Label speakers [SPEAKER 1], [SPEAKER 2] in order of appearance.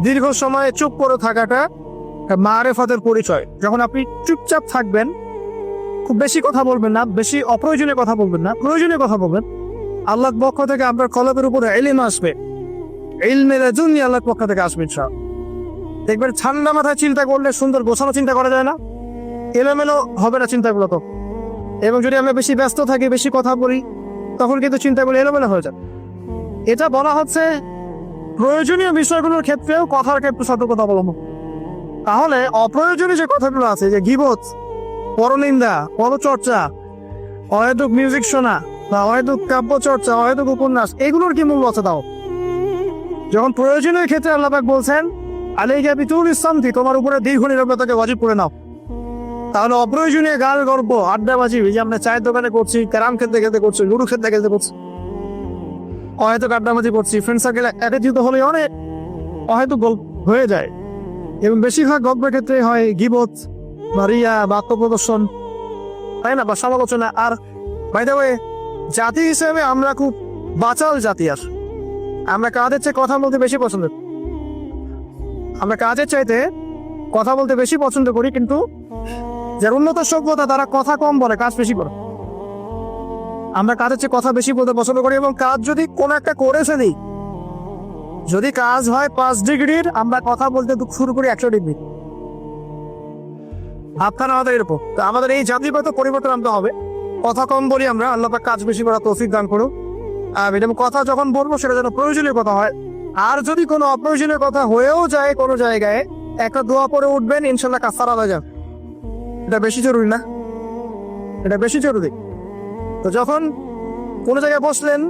[SPEAKER 1] দীর্ঘ সময় চুপ করে থাকাটা মারেফাতের পরিচয়। যখন আপনি চুপচাপ থাকবেন, খুব বেশি কথা বলবেন না, বেশি অপ্রয়োজনীয় কথা বলবেন না, প্রয়োজনীয় কথা বলবেন, আল্লাহর পক্ষ থেকে আপনার কলবের উপরে ইলম আসবে। ইলমের জন্য আল্লাহর পক্ষ থেকে আসবে ইনশাআল্লাহ। দেখবেন ঠান্ডা মাথায় চিন্তা করলে সুন্দর গোছানো চিন্তা করা যায় না, এলোমেলো হবে না চিন্তাগুলো তো। এবং যদি আমরা বেশি ব্যস্ত থাকি, বেশি কথা বলি, তখন কিন্তু চিন্তাগুলো এলোমেলো হয়ে যায়। এটা বলা হচ্ছে প্রয়োজনীয় বিষয়গুলোর ক্ষেত্রেও কথার ক্ষেত্রে সতর্কতা অবলম্বন। তাহলে অপ্রয়োজনীয় যে কথাগুলো আছে, যে গীবত, পরনিন্দা, পরচর্চা, অহেতুক মিউজিক শোনা বা অহেতুক কাব্য চর্চা, অহেতুক উপন্যাস, এগুলোর কি মূল্য আছে? তাও যখন প্রয়োজনীয় ক্ষেত্রে আল্লাহ পাক বলছেন আলাইকা বিতুল ইসলামতি, তোমার উপরে দীর্ঘ নিরবতাকে ওয়াজিব করে নাও, তাহলে অপ্রয়োজনীয় গাল গল্প, আড্ডাবাজি, যে আমরা চায়ের দোকানে করছি, ক্যারাম খেলতে খেলতে করছি, লুডু খেলতে খেলতে করছি, অহেতুক আড্ডাবাজি করছি, ফ্রেন্ড সার্কেল একত্রিত হলে অনেক অহেতুক গল্প হয়ে যায়। এবং বেশিরভাগ গল্পের ক্ষেত্রে হয় গীবত বা রিয়া বা আত্মপ্রদর্শন, তাই না, বা সমালোচনা। আর বাই দ্য ওয়ে, জাতি হিসেবে আমরা খুব বাচাল জাতি। আর আমরা কাজের চেয়ে কথা বলতে বেশি পছন্দ করি। আমরা কাজের চাইতে কথা বলতে বেশি পছন্দ করি, কিন্তু যারা উন্নত সভ্যতা তারা কথা কম বলে, কাজ বেশি করে। আমরা কাজের চেয়ে কথা বেশি বলতে পছন্দ করি, এবং কাজ যদি কোনো একটা করেছে দিই, যদি কাজ হয় 5 ডিগ্রির, আমরা কথা বলতে শুরু করি 100 ডিগ্রি। আপনারা আমাদের এরকম, তো আমাদের এই জাতিগত পরিবর্তন আনতে হবে। কথা কম বলি আমরা, আল্লাহ পাক কাজ বেশি করা তৌফিক দান করুক। এবং কথা যখন বলবো সেটা যেন প্রয়োজনীয় কথা হয়। আর যদি কোনো অপ্রয়োজনীয় কথা হয়েও যায় কোনো জায়গায়, একটা দোয়া পরে উঠবেন, ইনশাল্লাহ কাফারা হয়ে যাবে। এটা বেশি জরুরি না? এটা বেশি জরুরি। তো যখন কোনো জায়গায় বসলেন,